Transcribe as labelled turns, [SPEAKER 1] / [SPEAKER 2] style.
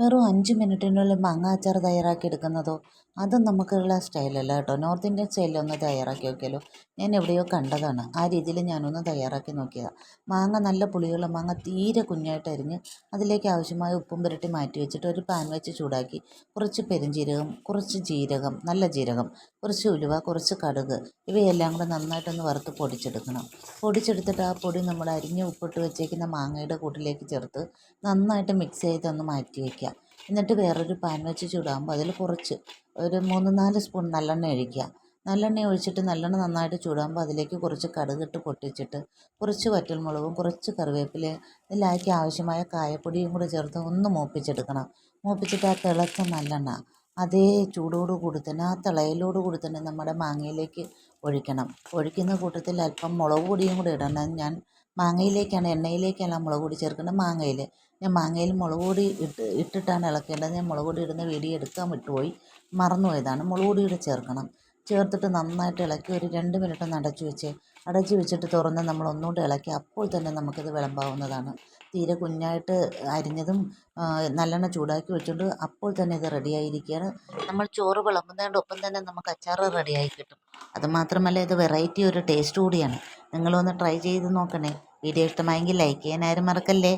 [SPEAKER 1] വെറും 5 മിനിറ്റിനുള്ളിൽ മാങ്ങ അച്ചാർ തയ്യാറാക്കി എടുക്കുന്നതോ അതും നമുക്കുള്ള സ്റ്റൈലല്ല കേട്ടോ. നോർത്ത് ഇന്ത്യൻ സ്റ്റൈലിലൊന്ന് തയ്യാറാക്കി നോക്കിയാലോ. ഞാൻ എവിടെയോ കണ്ടതാണ്, ആ രീതിയിൽ ഞാനൊന്ന് തയ്യാറാക്കി നോക്കിയതാണ്. മാങ്ങ നല്ല പുളിയുള്ള മാങ്ങ തീരെ കുഞ്ഞായിട്ട് അരിഞ്ഞ് അതിലേക്ക് ആവശ്യമായ ഉപ്പും പുരട്ടി മാറ്റി വെച്ചിട്ട് ഒരു പാൻ വെച്ച് ചൂടാക്കി കുറച്ച് പെരുംജീരകം, കുറച്ച് ജീരകം, നല്ല ജീരകം, കുറച്ച് ഉലുവ, കുറച്ച് കടുക് ഇവയെല്ലാം കൂടെ നന്നായിട്ടൊന്ന് വറുത്ത് പൊടിച്ചെടുക്കണം. പൊടിച്ചെടുത്തിട്ട് ആ പൊടി നമ്മൾ അരിഞ്ഞ് ഉപ്പിട്ട് വെച്ചേക്കുന്ന മാങ്ങയുടെ കൂട്ടിലേക്ക് ചേർത്ത് നന്നായിട്ട് മിക്സ് ചെയ്തൊന്ന് മാറ്റി വയ്ക്കുക. എന്നിട്ട് വേറൊരു പാൻ വെച്ച് ചൂടാകുമ്പോൾ അതിൽ കുറച്ച് ഒരു 3-4 സ്പൂൺ നല്ലെണ്ണ ഒഴിക്കുക. നല്ലെണ്ണ ഒഴിച്ചിട്ട് നല്ലെണ്ണ നന്നായിട്ട് ചൂടാകുമ്പോൾ അതിലേക്ക് കുറച്ച് കടുകിട്ട് പൊട്ടിച്ചിട്ട് കുറച്ച് വറ്റൽമുളകും കുറച്ച് കറിവേപ്പിലയും ഇതിലേക്ക് ആവശ്യമായ കായപ്പൊടിയും കൂടെ ചേർത്ത് ഒന്ന് മൂപ്പിച്ചെടുക്കണം. മൂപ്പിച്ചിട്ട് ആ തിളച്ച നല്ലെണ്ണ അതേ ചൂടോട് കൂടി തന്നെ ആ തിളയിലോട് കൂടി തന്നെ നമ്മുടെ മാങ്ങയിലേക്ക് ഒഴിക്കണം. ഒഴിക്കുന്ന കൂട്ടത്തിൽ അല്പം മുളക് പൊടിയും കൂടി ഇടണം. ഞാൻ മാങ്ങയിലേക്കാണ്, എണ്ണയിലേക്കല്ല മുളക് പൊടി ചേർക്കുന്നത്. ഞാൻ മാങ്ങയിൽ മുളക് പൊടി ഇട്ടിട്ടാണ് ഇളക്കേണ്ടത്. ഞാൻ മുളക് പൊടി ഇടുന്ന വീഡിയോ എടുക്കാൻ വിട്ടുപോയി, മറന്നുപോയതാണ്. മുളക് പൊടി കൂടി ചേർക്കണം. ചേർത്തിട്ട് നന്നായിട്ട് ഇളക്കി ഒരു 2 മിനിറ്റ് ഒന്ന് അടച്ചു വെച്ചിട്ട് തുറന്ന് നമ്മൾ ഒന്നുകൂടി ഇളക്കി അപ്പോൾ തന്നെ നമുക്കിത് വിളമ്പാവുന്നതാണ്. തീരെ കുഞ്ഞായിട്ട് അരിഞ്ഞതും നല്ലെണ്ണ ചൂടാക്കി വെച്ചുകൊണ്ട് അപ്പോൾ തന്നെ ഇത് റെഡിയായിരിക്കുകയാണ്. നമ്മൾ ചോറ് വിളമ്പുന്നതിൻ്റെ ഒപ്പം തന്നെ നമുക്ക് അച്ചാർ റെഡിയായി കിട്ടും. അതുമാത്രമല്ല ഇത് വെറൈറ്റി ഒരു ടേസ്റ്റ് കൂടിയാണ്. നിങ്ങളൊന്ന് ട്രൈ ചെയ്ത് നോക്കണേ. വീഡിയോ ഇഷ്ടമായെങ്കിൽ ലൈക്ക് ചെയ്യാൻ ആരും മറക്കല്ലേ.